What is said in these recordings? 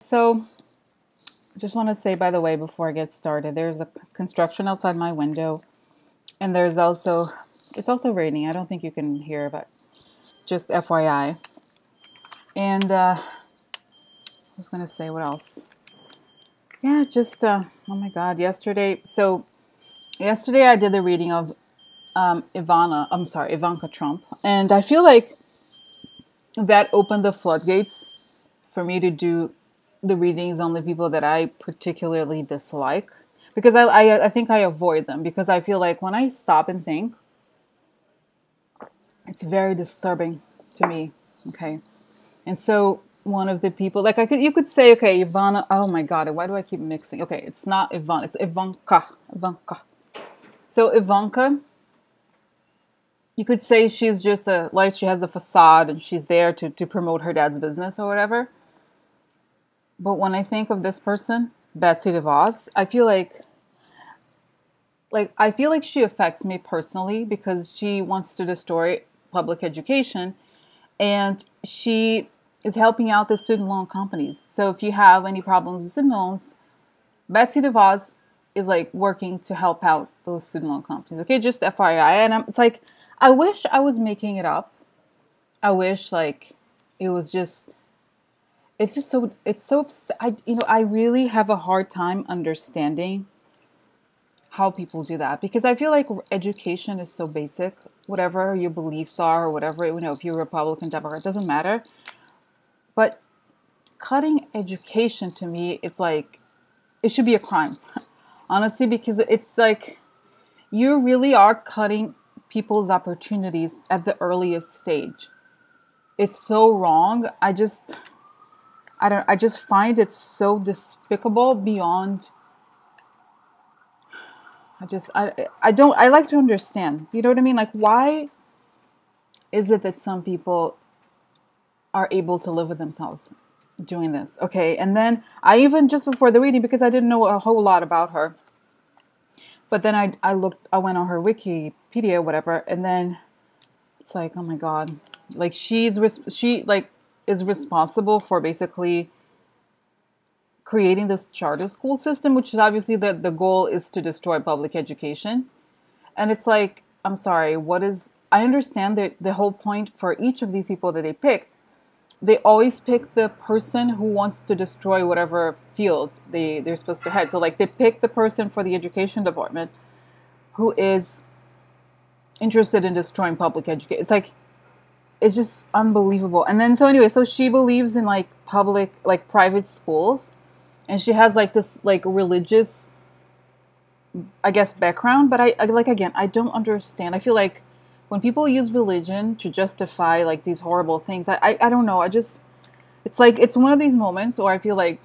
So, I just want to say, by the way, before I get started, there's a construction outside my window, and it's also raining. I don't think you can hear, but just FYI. And I was going to say, what else? Yeah, oh my God, yesterday. So, yesterday I did the reading of Ivanka Trump, and I feel like that opened the floodgates for me to do the readings on the people that I particularly dislike, because I think I avoid them because I feel like when I stop and think, it's very disturbing to me. Okay, and so one of the people, like you could say, okay, Ivana. Oh my God, why do I keep mixing? Okay, it's not Ivan, it's Ivanka. Ivanka. So Ivanka, you could say she's just she has a facade and she's there to promote her dad's business or whatever. But when I think of this person, Betsy DeVos, I feel like she affects me personally because she wants to destroy public education, and she is helping out the student loan companies. So if you have any problems with student loans, Betsy DeVos is like working to help out those student loan companies. Okay, just FYI. And it's like, I wish I was making it up. I wish like it was just. I really have a hard time understanding how people do that, because I feel like education is so basic. Whatever your beliefs are, or whatever, if you're Republican, Democrat, it doesn't matter. But cutting education, to me, it's like it should be a crime, honestly, because it's like you really are cutting people's opportunities at the earliest stage. It's so wrong. I just find it so despicable beyond. I like to understand. You know what I mean? Like, why is it that some people are able to live with themselves doing this? Okay. And then I even, just before the reading, because I didn't know a whole lot about her, but then I went on her Wikipedia, whatever. And then it's like, oh my God, like she is responsible for basically creating this charter school system, which is obviously the goal is to destroy public education. And it's like, I'm sorry, I understand that the whole point for each of these people that they always pick the person who wants to destroy whatever field they're supposed to head. So like they pick the person for the education department who is interested in destroying public education. It's like, it's just unbelievable. And then, so anyway, so she believes in like private schools, and she has like this like religious, I guess, background. But I don't understand. I feel like when people use religion to justify like these horrible things, I don't know. It's like, it's one of these moments where I feel like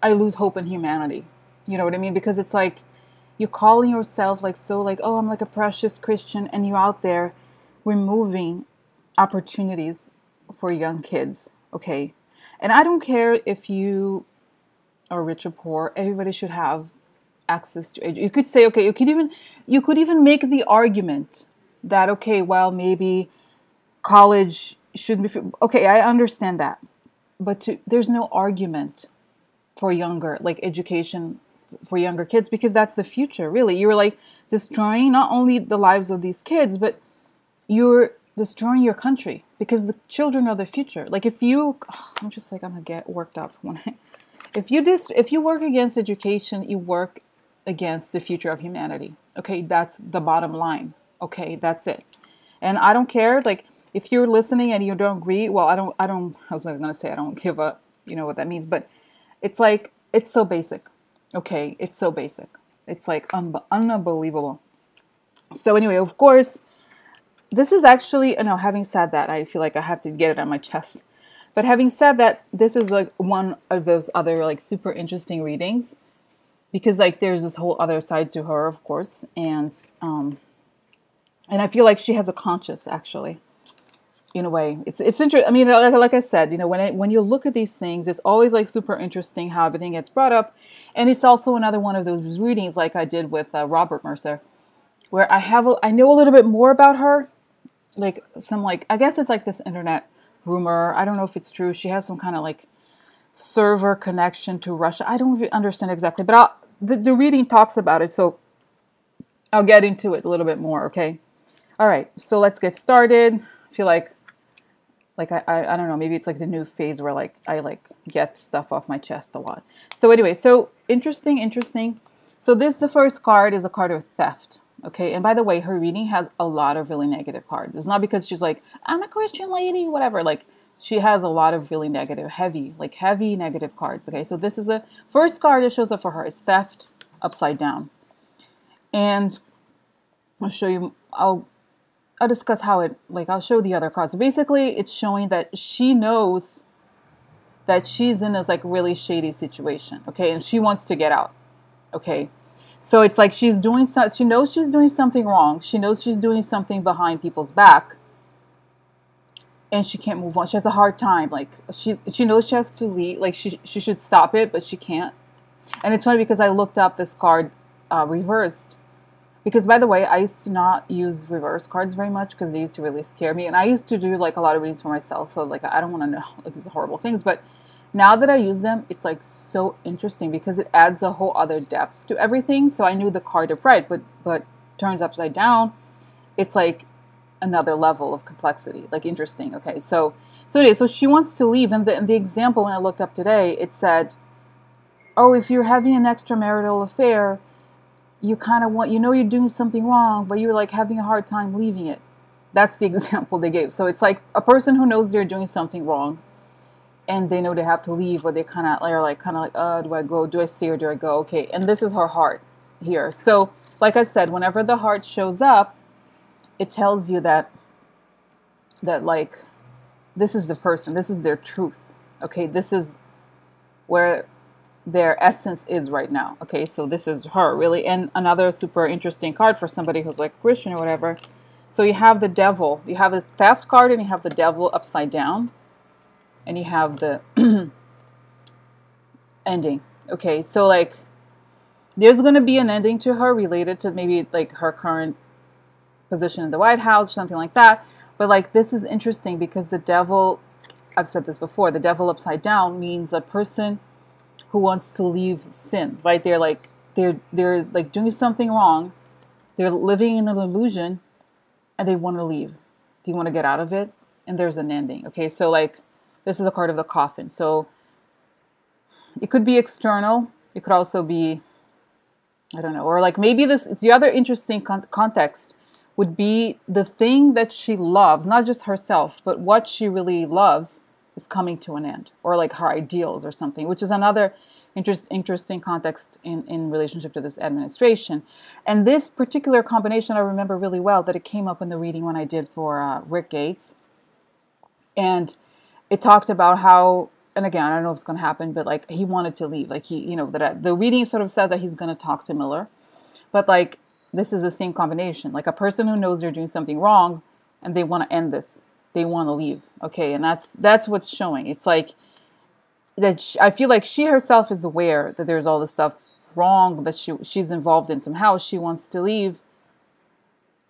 I lose hope in humanity. You know what I mean? Because it's like, you're calling yourself like, so like, oh, I'm like a precious Christian, and you're out there removing opportunities for young kids. Okay. And I don't care if you are rich or poor, everybody should have access to education. You could say, okay, you could even make the argument that, okay, well, maybe college shouldn't be, okay, I understand that. But there's no argument for education for younger kids, because that's the future, really. You're like destroying not only the lives of these kids, but you're destroying your country, because the children are the future. Like I'm just like, I'm gonna get worked up if you work against education, you work against the future of humanity. Okay, that's the bottom line. Okay, that's it. And I don't care, like, if you're listening and you don't agree, well, I was gonna say I don't give a, what that means, but it's like, it's so basic. Okay, it's so basic. It's like unbelievable. So anyway, of course, this is actually, having said that, I feel like I have to get it on my chest. But having said that, this is like one of those other like super interesting readings, because like there's this whole other side to her, of course. And I feel like she has a conscience, actually, in a way. It's interesting. I mean, like I said, when you look at these things, it's always like super interesting how everything gets brought up. And it's also another one of those readings like I did with Robert Mercer, where I know a little bit more about her. Like I guess it's like this internet rumor. I don't know if it's true. She has some kind of like server connection to Russia. I don't understand exactly, but the reading talks about it, so I'll get into it a little bit more, okay? All right, so let's get started. I feel like I don't know, maybe it's like the new phase where like I like get stuff off my chest a lot. So anyway, so interesting. So the first card is a card of theft. Okay, and by the way, her reading has a lot of really negative cards. It's not because she's like, I'm a Christian lady, whatever. Like, she has a lot of really negative, heavy negative cards. Okay, so this is the first card that shows up for her is theft upside down. And I'll show you, I'll discuss how it, like, I'll show the other cards. So basically, it's showing that she knows that she's in this, like, really shady situation. Okay, and she wants to get out. Okay. So it's like she knows she's doing something wrong. She knows she's doing something behind people's back. And she can't move on. She has a hard time. Like, she knows she has to leave. Like, she should stop it, but she can't. And it's funny because I looked up this card reversed. Because, by the way, I used to not use reverse cards very much because they used to really scare me. And I used to do, like, a lot of readings for myself. So, like, I don't want to know, like, these horrible things. But now that I use them, it's like so interesting because it adds a whole other depth to everything. So I knew the card upright, but turns upside down, it's like another level of complexity. Like, interesting. Okay, so anyway, so she wants to leave, and the example when I looked up today, it said, oh, if you're having an extramarital affair, you kind of want, you know, you're doing something wrong, but you're like having a hard time leaving it. That's the example they gave. So it's like a person who knows they're doing something wrong, and they know they have to leave, but they kind of are like, do I go? Do I stay or do I go? Okay, and this is her heart here. So, like I said, whenever the heart shows up, it tells you that like, this is the person, this is their truth. Okay, this is where their essence is right now. Okay, so this is her, really. And another super interesting card for somebody who's like Christian or whatever. So you have the devil. You have a theft card, and you have the devil upside down. And you have the ending. Okay, so like there's going to be an ending to her related to maybe like her current position in the White House or something like that. But like, this is interesting because the devil, I've said this before, the devil upside down means a person who wants to leave sin, right? They're like doing something wrong. They're living in an illusion and they want to leave. They want to get out of it, and there's an ending. Okay, so like, this is a card of the coffin. So it could be external. It could also be, I don't know, or like maybe the other interesting context would be the thing that she loves, not just herself, but what she really loves is coming to an end, or like her ideals or something, which is another interesting context in relationship to this administration. And this particular combination, I remember really well that it came up in the reading when I did for Rick Gates. And it talked about how, and again, I don't know if it's going to happen, but like he wanted to leave. Like he, you know, that the reading sort of says that he's going to talk to Mueller. But like, this is the same combination. Like a person who knows they're doing something wrong and they want to end this. They want to leave. Okay, and that's what's showing. It's like that I feel like she herself is aware that there's all this stuff wrong that she's involved in somehow. She wants to leave.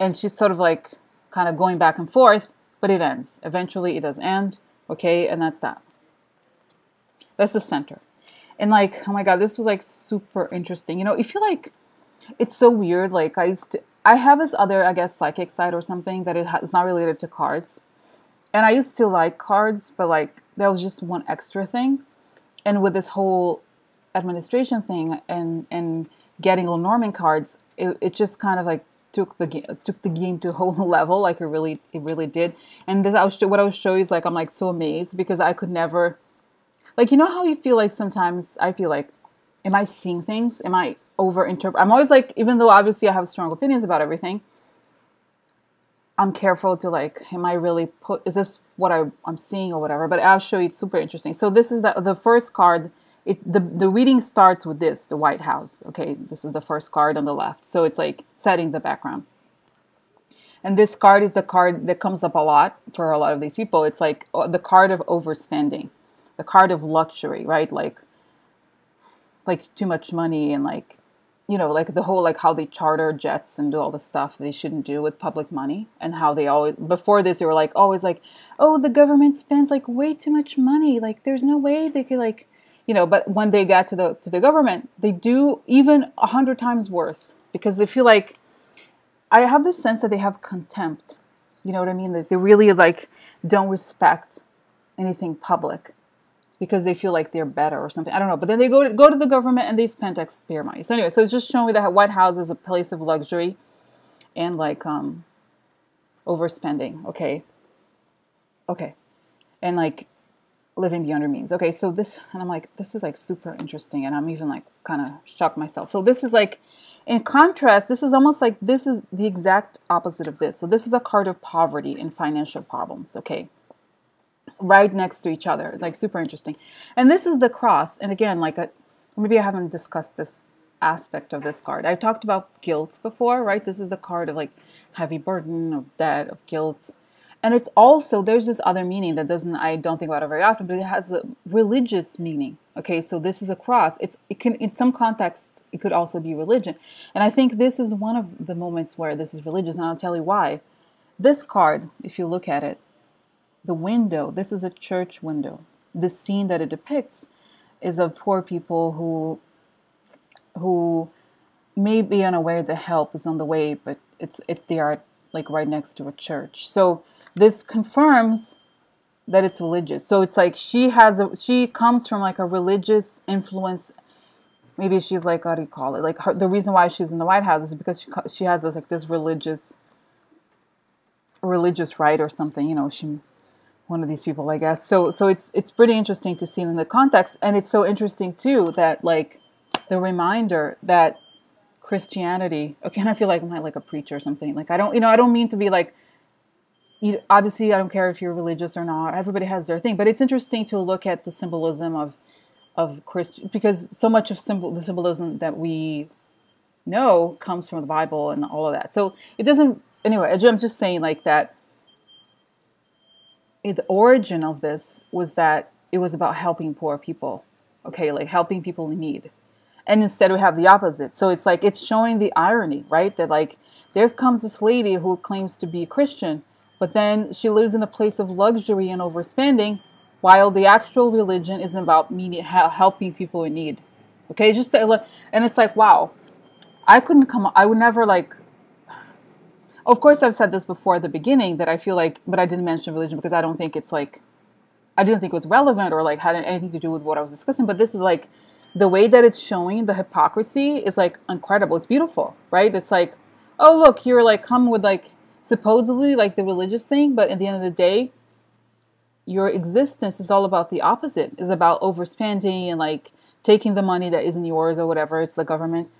And she's sort of like kind of going back and forth, but it ends. Eventually it does end. Okay, and that's that. That's the center. And like, oh my God, this was like super interesting. You know, you feel like it's so weird. Like I have this other, I guess, psychic side or something that it's not related to cards. And I used to like cards, but like there was just one extra thing. And with this whole administration thing and getting Lenormand cards, it just kind of like took the game to a whole level. Like it really did. And what I was showing is like, I'm like so amazed because I could never, like, you know how you feel like sometimes I feel like, am I seeing things? Am I over-interpreting? I'm always like, even though obviously I have strong opinions about everything, I'm careful to like, am I really is this what I'm seeing or whatever? But I'll show you, it's super interesting. So this is the first card. The reading starts with this, the White House. Okay, this is the first card on the left. So it's like setting the background. And this card is the card that comes up a lot for a lot of these people. It's like the card of overspending, the card of luxury, right? Like too much money and like, you know, like the whole, like how they charter jets and do all the stuff they shouldn't do with public money, and how they always, before this, they were like, always like, oh, the government spends like way too much money. Like there's no way they could like but when they get to the government, they do even 100 times worse, because they feel like, I have this sense that they have contempt. You know what I mean? That they really like don't respect anything public because they feel like they're better or something. I don't know. But then they go to the government and they spend taxpayer money. So anyway, so it's just showing me that White House is a place of luxury and like overspending. Okay. And like living beyond your means. Okay, so this, and I'm like, this is like super interesting, and I'm even like kind of shocked myself. So this is like, in contrast, this is almost like, this is the exact opposite of this. So this is a card of poverty and financial problems, okay? Right next to each other. It's like super interesting. And this is the cross. And again, like maybe I haven't discussed this aspect of this card. I talked about guilt before, right? This is a card of like heavy burden, of debt, of guilt. And it's also, there's this other meaning that I don't think about it very often, but it has a religious meaning. Okay, so this is a cross. It can, in some context, it could also be religion. And I think this is one of the moments where this is religious, and I'll tell you why. This card, if you look at it, the window, this is a church window. The scene that it depicts is of poor people who may be unaware that help is on the way, but they are like right next to a church. So this confirms that it's religious. So it's like she comes from like a religious influence. Maybe she's like, what do you call it? Like the reason why she's in the White House is because she has this religious right or something. She one of these people, I guess. So it's pretty interesting to see in the context, and it's so interesting too that like the reminder that Christianity. Okay, and I feel like I'm not like a preacher or something. Like I don't mean to be like. Obviously, I don't care if you're religious or not. Everybody has their thing, but it's interesting to look at the symbolism of Christian, because so much of the symbolism that we know comes from the Bible and all of that. So it doesn't. Anyway, I'm just saying like that. The origin of this was that it was about helping poor people. Okay, like helping people in need, and instead we have the opposite. So it's like it's showing the irony, right? That like there comes this lady who claims to be a Christian. But then she lives in a place of luxury and overspending, while the actual religion is about helping people in need. Okay, and it's like, wow, I would never like. Of course, I've said this before at the beginning that I feel like, but I didn't mention religion because I don't think it's like, I didn't think it was relevant or like had anything to do with what I was discussing. But this is like the way that it's showing the hypocrisy is like incredible. It's beautiful, right? It's like, oh look, you're like come with like. Supposedly like the religious thing, but at the end of the day, your existence is all about the opposite. It's about overspending and like taking the money that isn't yours or whatever. It's the government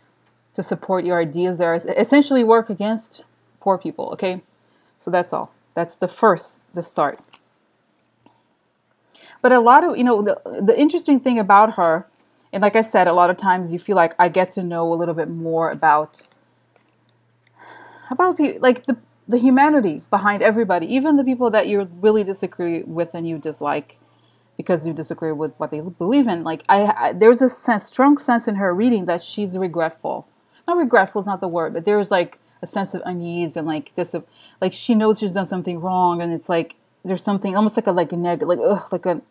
to support your ideas there. Essentially work against poor people. Okay. So that's all. That's the start. But a lot of, the interesting thing about her, and like I said, a lot of times you feel like I get to know a little bit more about the humanity behind everybody, even the people that you really disagree with and you dislike because you disagree with what they believe in. Like there's a strong sense in her reading that she's regretful. Not regretful is not the word, but there's like a sense of unease and like this, like she knows she's done something wrong, and it's like there's something almost like a negative,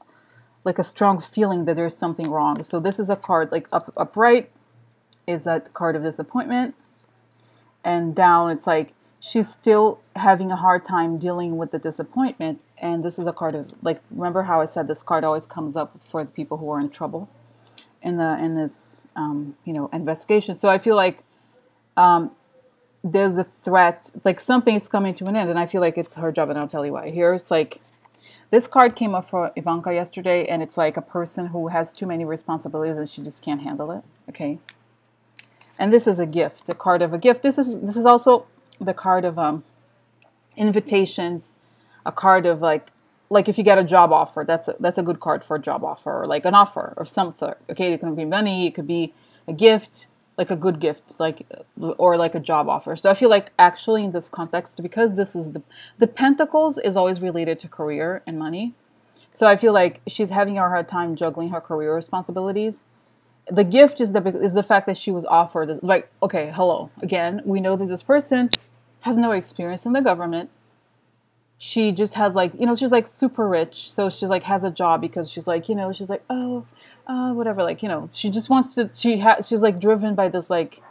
like a strong feeling that there's something wrong. So this is a card like upright is a card of disappointment, and down it's like. She's still having a hard time dealing with the disappointment. And this is a card of, like, remember how I said this card always comes up for the people who are in trouble in this, investigation. So I feel like there's a threat, like something is coming to an end. And I feel like it's her job, and I'll tell you why. Here's like, this card came up for Ivanka yesterday, and it's like a person who has too many responsibilities and she just can't handle it. Okay. And this is a gift, a card of a gift. This is also the card of invitations, a card of like if you get a job offer, that's a good card for a job offer, or like an offer of some sort. Okay, it can be money, it could be a gift, like a good gift, like or like a job offer. So I feel like actually in this context, because this is the Pentacles is always related to career and money. So I feel like she's having a hard time juggling her career responsibilities. The gift is the fact that she was offered, like, okay, hello. Again, we know that this person has no experience in the government. she just has like, you know, she's like super rich. So she's like has a job because she's like, you know, she's like, oh, whatever. Like, you know, she just wants to, she's like driven by this like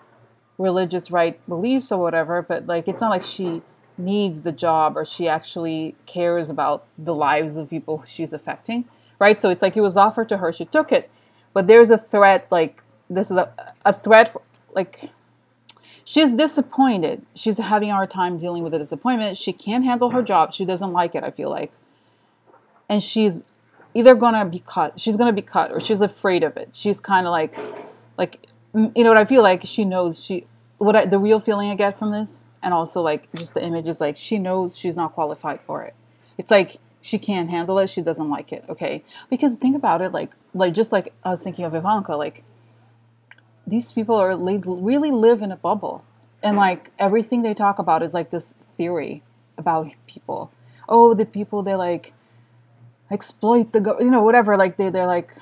religious right beliefs or whatever. But like, it's not like she needs the job or she actually cares about the lives of people she's affecting. Right. So it's like it was offered to her. She took it. But there's a threat, like, this is a threat, like, she's disappointed. She's having a hard time dealing with the disappointment. She can't handle her job. She doesn't like it, I feel like. And she's either going to be cut. She's going to be cut, or she's afraid of it. She's kind of like, you know what I feel like? She knows the real feeling I get from this, and also, like, just the image is, like, she knows she's not qualified for it. It's like, she can't handle it. She doesn't like it, okay? Because think about it, like just like I was thinking of Ivanka, like, these people really live in a bubble. And, like, everything they talk about is, like, this theory about people. Oh, the people, they, like, exploit you know, whatever. Like, they're, like,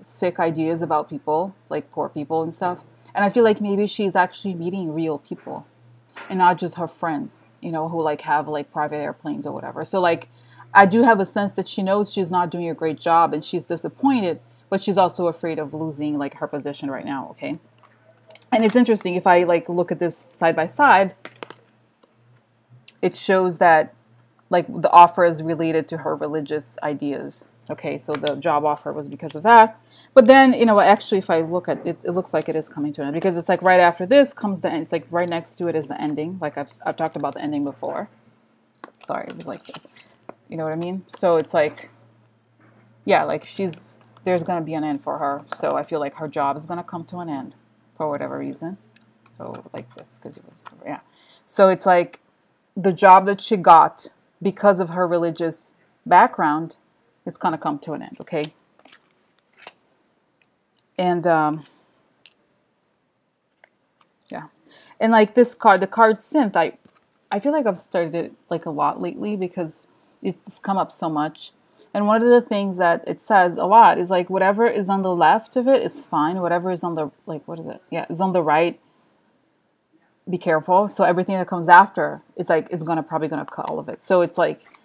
sick ideas about people, like, poor people and stuff. And I feel like maybe she's actually meeting real people and not just her friends, you know, who, like, have, like, private airplanes or whatever. So, like, I do have a sense that she knows she's not doing a great job and she's disappointed, but she's also afraid of losing, like, her position right now, okay? And it's interesting, if I, like, look at this side by side, it shows that, like, the offer is related to her religious ideas, okay? So the job offer was because of that. But then, you know, actually, if I look at it, it looks like it is coming to an end, because it's like right after this comes the end. It's like right next to it is the ending. Like I've talked about the ending before. Sorry, it was like this. You know what I mean? So it's like, yeah, like there's going to be an end for her. So I feel like her job is going to come to an end for whatever reason. So like this, because it was, yeah. So it's like the job that she got because of her religious background is going to come to an end, okay? And, yeah. And like this card, the card Synth, I feel like I've studied it like a lot lately because it's come up so much. And one of the things that it says a lot is like whatever is on the left of it is fine. Whatever is on the, like, what is it? Yeah, is on the right. Be careful. So everything that comes after is like, is probably gonna cut all of it. So it's like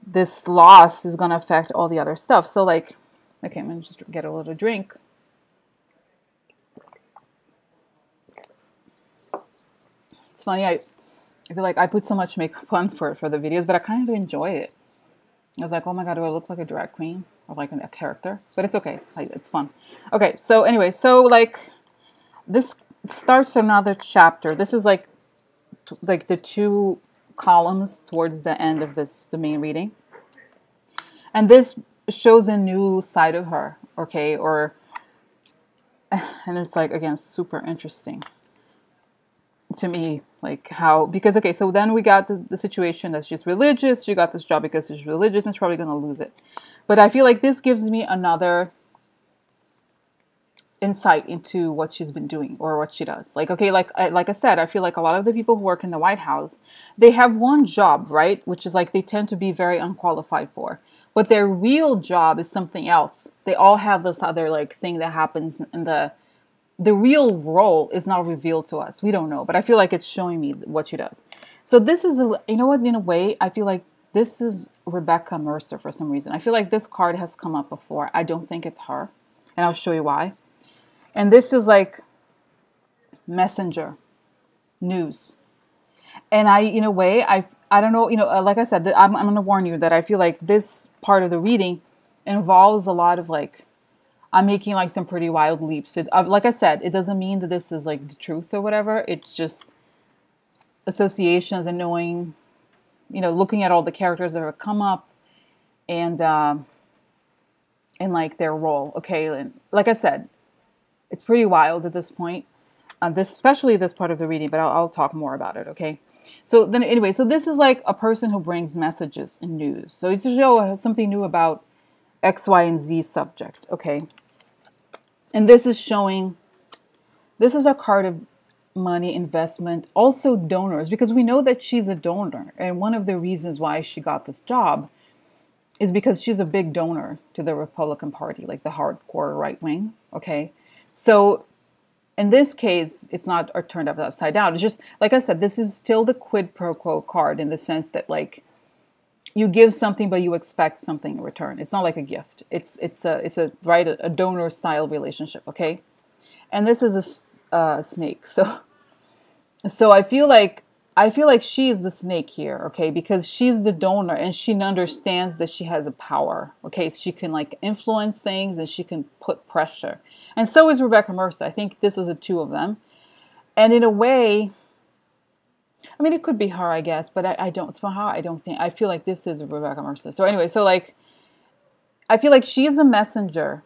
this loss is gonna affect all the other stuff. So like, okay, I'm gonna just get a little drink. It's funny, I feel like I put so much makeup on for the videos, but I kind of enjoy it. I was like, oh my God, do I look like a drag queen or like a character? But it's okay. It's fun. Okay, so anyway, so like this starts another chapter. This is like the two columns towards the end of the main reading. And this shows a new side of her, okay? And it's like, again, super interesting to me, like how, because, okay, so then we got the situation that she's religious. She got this job because she's religious and she's probably going to lose it. But I feel like this gives me another insight into what she's been doing or what she does. Like, okay, like I said, I feel like a lot of the people who work in the White House, they have one job, right? Which is like, they tend to be very unqualified for. But their real job is something else. They all have this other like thing that happens in the real role is not revealed to us. We don't know, but I feel like it's showing me what she does. So this is, you know what, in a way, I feel like this is Rebecca Mercer for some reason. I feel like this card has come up before. I don't think it's her, and I'll show you why. And this is like messenger, news. And in a way, I don't know, like I said, I'm going to warn you that I feel like this part of the reading involves a lot of like, I'm making like some pretty wild leaps. Like I said, it doesn't mean that this is like the truth or whatever. It's just associations and knowing, looking at all the characters that have come up and like their role. Okay. And like I said, it's pretty wild at this point, especially this part of the reading, but I'll talk more about it. Okay. So then anyway, so this is like a person who brings messages and news. So it's to show something new about X, Y, and Z subject. Okay. And this is showing, this is a card of money, investment, also donors, because we know that she's a donor. And one of the reasons why she got this job is because she's a big donor to the Republican Party, like the hardcore right wing. Okay. So in this case, it's not turned upside down. It's just, like I said, this is still the quid pro quo card in the sense that like, you give something, but you expect something in return. It's not like a gift. It's a right, a donor style relationship. Okay. And this is a snake. So I feel like she's the snake here, okay? Because she's the donor and she understands that she has a power, okay? She can like influence things and she can put pressure. And so is Rebecca Mercer. I think this is the two of them. And in a way, I mean, it could be her, I guess, but I don't, somehow I don't think, I feel like this is Rebecca Mercer. So anyway, so like, I feel like she's a messenger,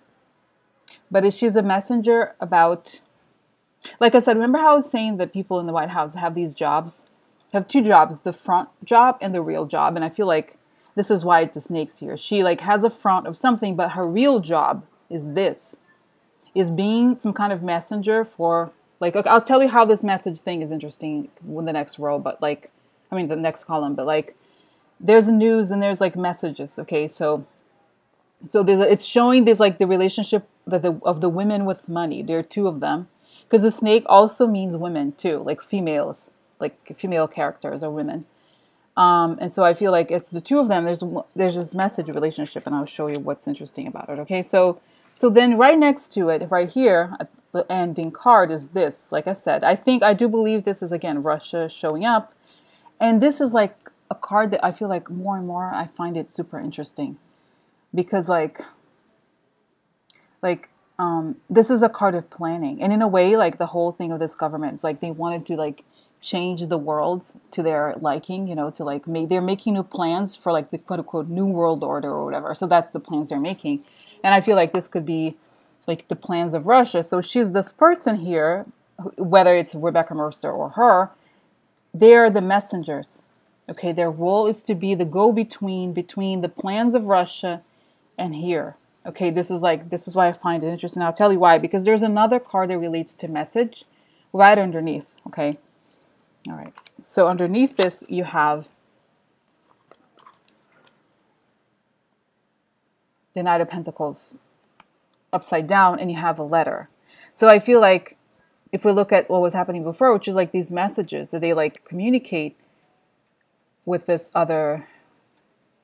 but she's a messenger about, like I said, remember how I was saying that people in the White House have these jobs, have two jobs, the front job and the real job. And I feel like this is why the snake's here. She like has a front of something, but her real job is this, is being some kind of messenger for, like, okay, I'll tell you how this message thing is interesting in the next row, but like, I mean, the next column, but like, there's news and there's like messages. Okay. So it's showing this, like the relationship that of the women with money. There are two of them. Because the snake also means women too, like females, like female characters are women. And so I feel like it's the two of them. There's this message relationship, and I'll show you what's interesting about it. Okay, so then right next to it, right here at the ending card is this. Like I said, I do believe this is again Russia showing up, and this is like a card that I feel like more and more I find it super interesting, because like. This is a card of planning. And in a way, like the whole thing of this government, it's like they wanted to like change the world to their liking, you know, to like they're making new plans for like the quote unquote new world order or whatever. So that's the plans they're making. And I feel like this could be like the plans of Russia. So she's this person here, whether it's Rebecca Mercer or her, they're the messengers. Okay, their role is to be the go-between between the plans of Russia and here. Okay, this is why I find it interesting. I'll tell you why. Because there's another card that relates to message right underneath. Okay. All right. So underneath this, you have the Knight of Pentacles upside down, and you have a letter. So I feel like if we look at what was happening before, which is like these messages that they like communicate with this other,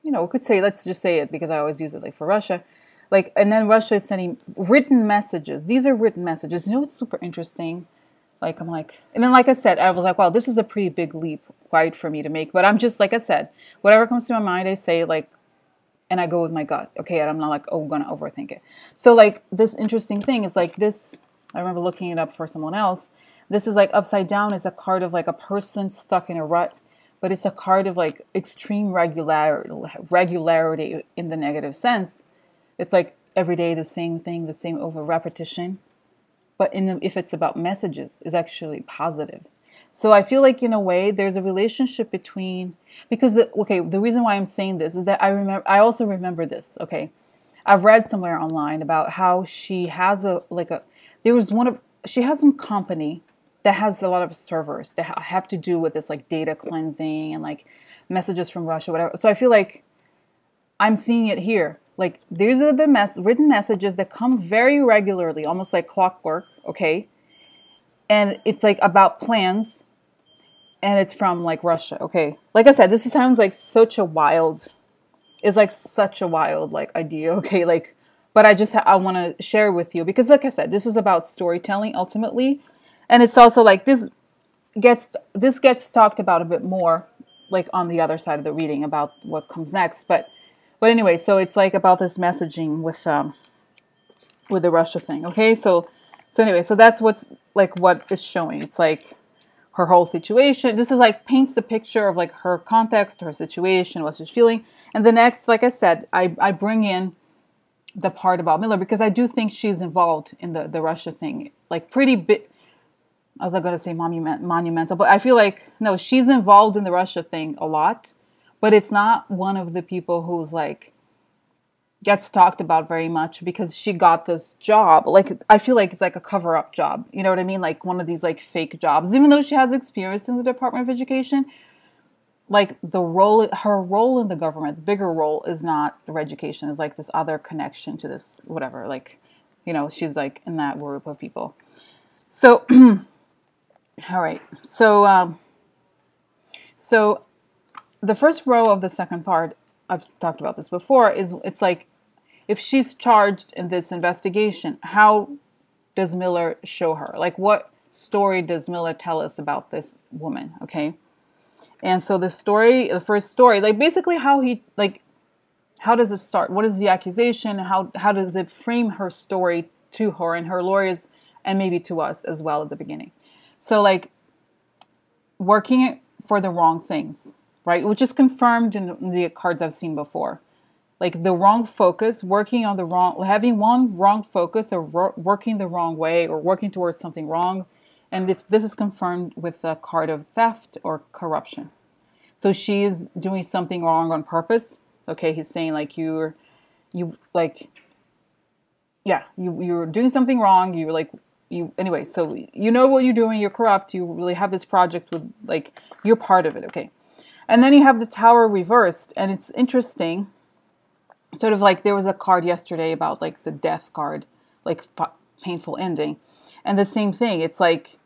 you know, we could say, let's just say it because I always use it like for Russia. Like, and then Russia is sending written messages. These are written messages. You know what's super interesting? Like, I'm like, and then like I said, I was like, wow, this is a pretty big leap, right, for me to make. But I'm just, like I said, whatever comes to my mind, I say like, and I go with my gut. Okay, and I'm not like, oh, I'm going to overthink it. So like this interesting thing is like this, I remember looking it up for someone else. This is like upside down is a card of like a person stuck in a rut. But it's a card of like extreme regularity in the negative sense. It's like every day the same thing, the same over repetition. But if it's about messages, it's actually positive. So I feel like in a way there's a relationship between, because the reason why I'm saying this is that I also remember this. Okay, I've read somewhere online about how she has she has some company that has a lot of servers that have to do with this like data cleansing and like messages from Russia, whatever. So I feel like I'm seeing it here. Like these are the written messages that come very regularly, almost like clockwork, okay? And it's like about plans, and it's from like Russia, okay? Like I said, this sounds like such a wild like idea, okay? Like, but I want to share with you because like I said, this is about storytelling ultimately. And it's also like this gets talked about a bit more like on the other side of the reading about what comes next. But anyway, so it's like about this messaging with the Russia thing. Okay, so anyway, so that's what it's showing. It's like her whole situation. This is like paints the picture of like her context, her situation, what she's feeling. And the next, like I said, I bring in the part about Mueller because I do think she's involved in the Russia thing, like pretty big. I was going to say monumental, but I feel like, no, she's involved in the Russia thing a lot, but it's not one of the people who's like, gets talked about very much because she got this job. Like, I feel like it's like a cover-up job. You know what I mean? Like one of these like fake jobs, even though she has experience in the Department of Education, like her role in the government, the bigger role is not her education, is like this other connection to this, whatever, like, you know, she's like in that group of people. So, all right, so the first row of the second part I've talked about this before, is it's like, if she's charged in this investigation, how does Mueller show her? Like, what story does Mueller tell us about this woman? Okay. And so the first story, like basically how does it start? What is the accusation? How does it frame her story to her and her lawyers and maybe to us as well at the beginning? So like working for the wrong things, right? Which is confirmed in the cards I've seen before. Like the wrong focus, having one wrong focus or working the wrong way or working towards something wrong. And this is confirmed with the card of theft or corruption. So she's doing something wrong on purpose. Okay, he's saying like you're doing something wrong. Anyway, so you know what you're doing, you're corrupt, you really have this project with, like, you're part of it, okay? And then you have the Tower reversed, and it's interesting, sort of like there was a card yesterday about like the death card, like painful ending. And the same thing, it's like,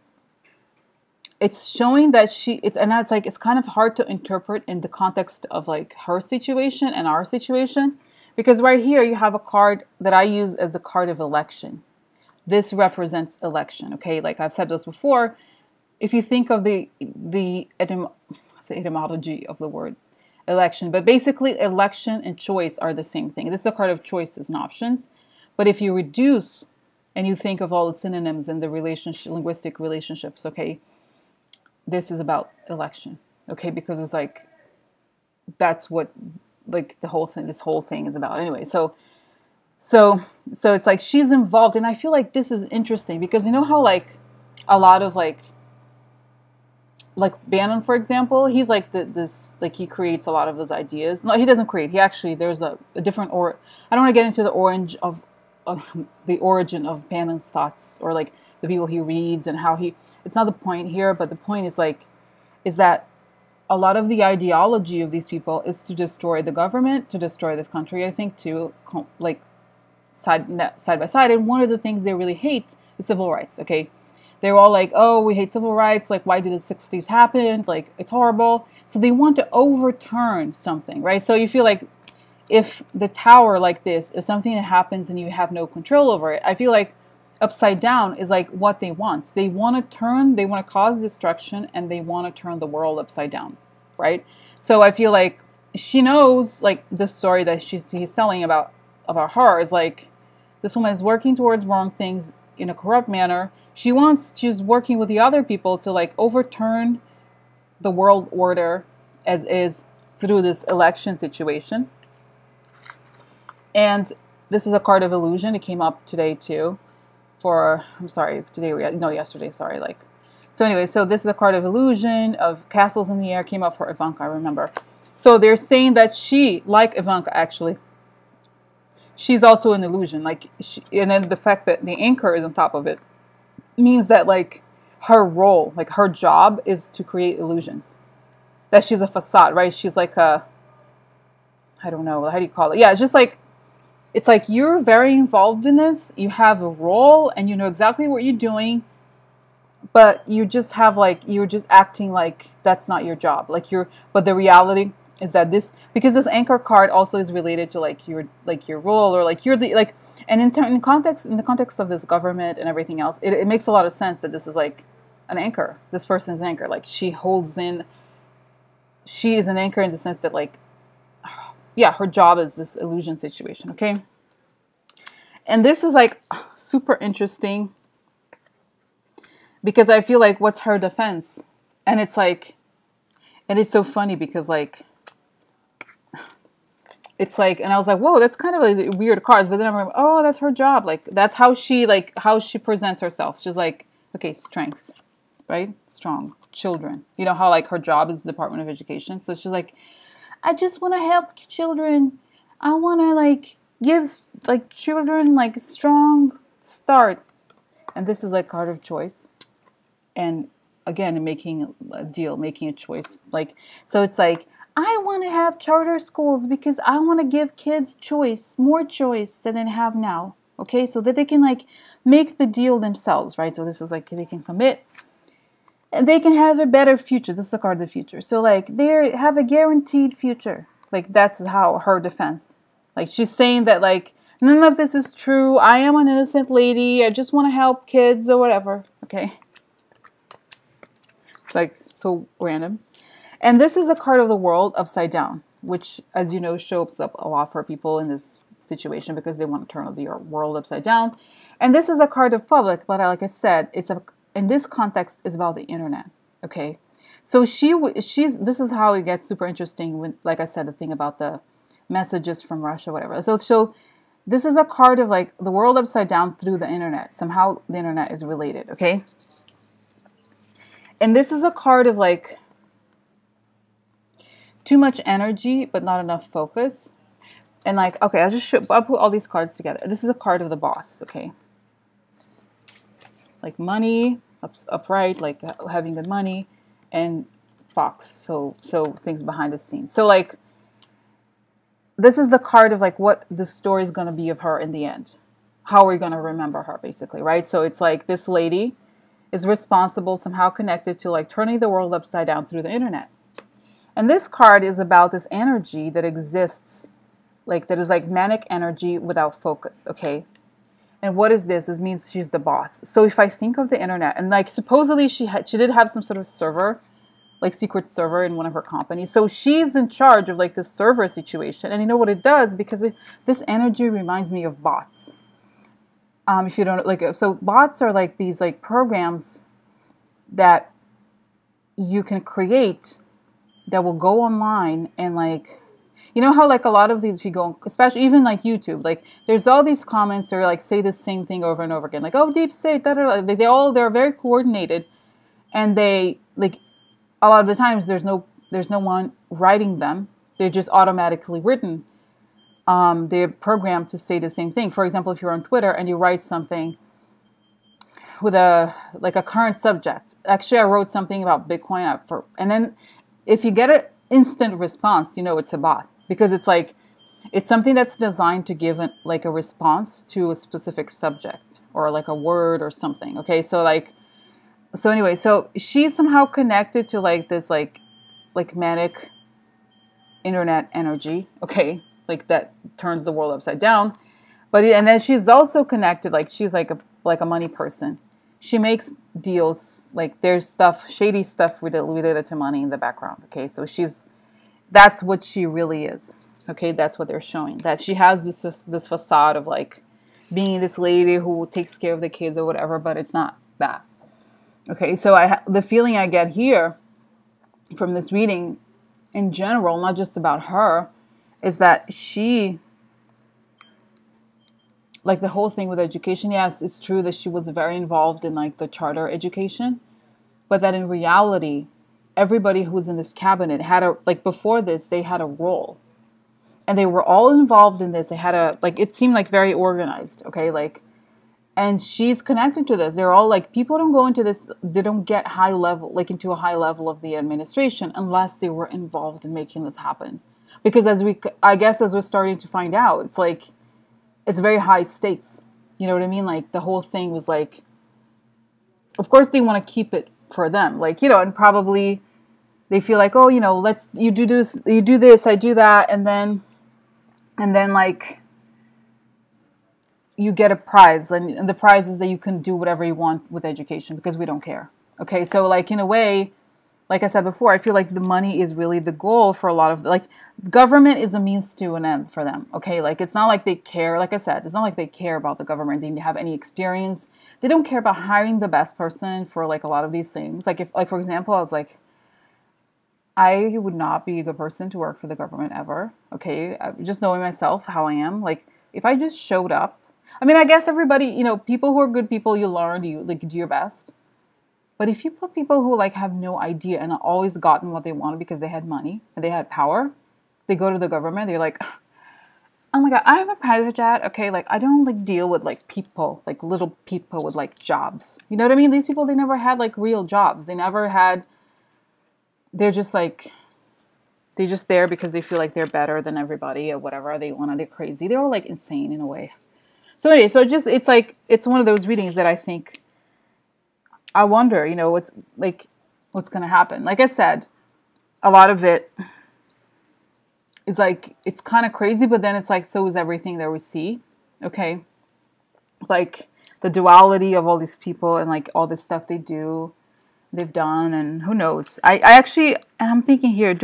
it's showing that it's kind of hard to interpret in the context of like her situation and our situation. Because right here you have a card that I use as a card of election. This represents election, okay? Like I've said this before, if you think of the etymology of the word election, but basically election and choice are the same thing. This is a card of choices and options. But if you reduce and you think of all the synonyms and the linguistic relationships, okay, this is about election, okay? Because it's like, that's what like this whole thing is about. Anyway, so it's like she's involved, and I feel like this is interesting because you know how like a lot of like Bannon, for example, he's like he creates a lot of those ideas. No, he doesn't create. He actually, there's a different, or I don't want to get into the the origin of Bannon's thoughts or like the people he reads and how it's not the point here, but the point is that a lot of the ideology of these people is to destroy the government, to destroy this country, I think, to like side by side. And one of the things they really hate is civil rights, okay? They're all like, oh, we hate civil rights. Like, why did the 60s happen? Like, it's horrible. So they want to overturn something, right? So you feel like if the Tower like this is something that happens and you have no control over it, I feel like upside down is like what they want. They want to cause destruction, and they want to turn the world upside down, right? So I feel like she knows, like, the story that he's telling about her is like, this woman is working towards wrong things in a corrupt manner. She's working with the other people to like overturn the world order as is through this election situation. And this is a card of illusion. It came up today too. Yesterday, sorry. So anyway, so this is a card of illusion, of castles in the air, came up for Ivanka, I remember. So they're saying that she, like Ivanka actually, she's also an illusion. And then the fact that the anchor is on top of it means that like her role, like her job is to create illusions. That she's a facade, right? She's like I don't know, how do you call it? Yeah, it's just like, it's like you're very involved in this. You have a role and you know exactly what you're doing, but you just have you're just acting like that's not your job. But the reality is that because this anchor card also is related to your role, or like you're the, and in the context of this government and everything else, it makes a lot of sense that this is like an anchor. This person is an anchor. Like she is an anchor in the sense that yeah, her job is this illusion situation, okay? And this is like super interesting because I feel like what's her defense? And it's like, and it's so funny because it's like, and I was like, whoa, that's kind of like weird cards. But then I'm like, oh, that's her job. Like, that's how she presents herself. She's like, okay, strength, right? Strong children. You know how her job is the Department of Education. So she's like, I just want to help children. I want to give children a strong start. And this is card of choice. And again, making a deal, making a choice. So it's like, I want to have charter schools because I want to give kids choice, more choice than they have now. Okay, so that they can make the deal themselves, right? So this is they can commit. And they can have a better future. This is a card of the future. So they have a guaranteed future. Like, that's how her defense. Like, she's saying that, like, none of this is true. I am an innocent lady. I just want to help kids or whatever. Okay. It's like so random. And this is a card of the world upside down, which, as you know, shows up a lot for people in this situation because they want to turn the world upside down. And this is a card of public, but like I said, in this context, it's about the internet. Okay. So this is how it gets super interesting when, like I said, the thing about the messages from Russia, whatever. So this is a card of like the world upside down through the internet. Somehow the internet is related. Okay. And this is a card of like too much energy, but not enough focus. And like, okay, I'll put all these cards together. This is a card of the boss. Okay. Like money, upright, like having good money, and fox. So things behind the scenes. So like, this is the card of like what the story is going to be of her in the end. How are we going to remember her, basically, right? So it's like this lady is responsible, somehow connected to like turning the world upside down through the internet. And this card is about this energy that exists, like that is like manic energy without focus, okay? And what is this? It means she's the boss. So if I think of the internet, and like supposedly she did have some sort of server, like secret server in one of her companies. So she's in charge of like this server situation. And you know what it does? Because this energy reminds me of bots. If you don't like, so bots are like these like programs that you can create that will go online and like, you know how like a lot of these, if you go, especially even like YouTube, like there's all these comments that are like say the same thing over and over again, like, oh, deep state, da, da, da. They're very coordinated, and they like a lot of the times there's no one writing them. They're just automatically written. They're programmed to say the same thing. For example, if you're on Twitter and you write something with a current subject. Actually, I wrote something about Bitcoin, and then if you get an instant response, you know it's a bot, because it's like it's something that's designed to give a response to a specific subject or like a word or something. Okay, so anyway, so she's somehow connected to like this like manic internet energy. Okay. Like that turns the world upside down, and then she's also connected. Like she's like a money person. She makes deals. Like there's shady stuff related to money in the background. Okay, so that's what she really is. Okay, that's what they're showing. That she has this facade of like being this lady who takes care of the kids or whatever, but it's not that. Okay, so the feeling I get here from this reading, in general, not just about her, is that she, like the whole thing with education, yes, it's true that she was very involved in like the charter education, but that in reality, everybody who was in this cabinet before this, they had a role. And they were all involved in this. They had it seemed like very organized, okay? And she's connected to this. They're all like, people don't go into this, they don't get into a high level of the administration unless they were involved in making this happen. Because as we're starting to find out, it's like, it's very high stakes. You know what I mean? Like the whole thing was like, of course they want to keep it for them. Like, and probably they feel like, oh, you do this, I do that. And then like you get a prize. And the prize is that you can do whatever you want with education because we don't care. Okay. So like in a way, like I said before, I feel like the money is really the goal for a lot of, like, government is a means to an end for them, okay? Like, it's not like they care, like I said, it's not like they care about the government. They have any experience. They don't care about hiring the best person for, like, a lot of these things. Like, for example, I was like, I would not be a good person to work for the government ever, okay? Just knowing myself, how I am. Like, if I just showed up, I mean, I guess everybody, people who are good people, you learn, you, like, do your best. But if you put people who like have no idea and always gotten what they wanted because they had money and they had power, they go to the government, they're like, oh my God, I have a private jet. Okay, like I don't like deal with like people, like little people with like jobs. You know what I mean? These people, they never had like real jobs. They're just there because they feel like they're better than everybody or whatever. They're crazy. They're all like insane in a way. So anyway, it's one of those readings that I think, I wonder, what's going to happen. Like I said, a lot of it is like, it's kind of crazy, but then it's like, so is everything that we see. Okay. Like the duality of all these people and like all this stuff they've done, and who knows. I actually, and I'm thinking here,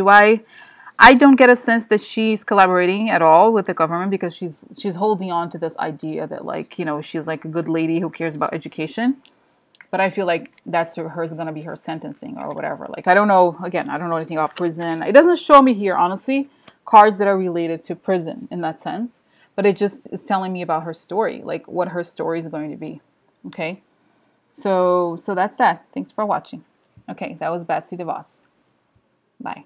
I don't get a sense that she's collaborating at all with the government, because she's holding on to this idea that, like, you know, she's like a good lady who cares about education. But I feel like that's hers going to be her sentencing or whatever. Like, I don't know. Again, I don't know anything about prison. It doesn't show me here, honestly, cards that are related to prison in that sense. But it just is telling me about her story, like what her story is going to be. Okay. So that's that. Thanks for watching. Okay. That was Betsy DeVos. Bye.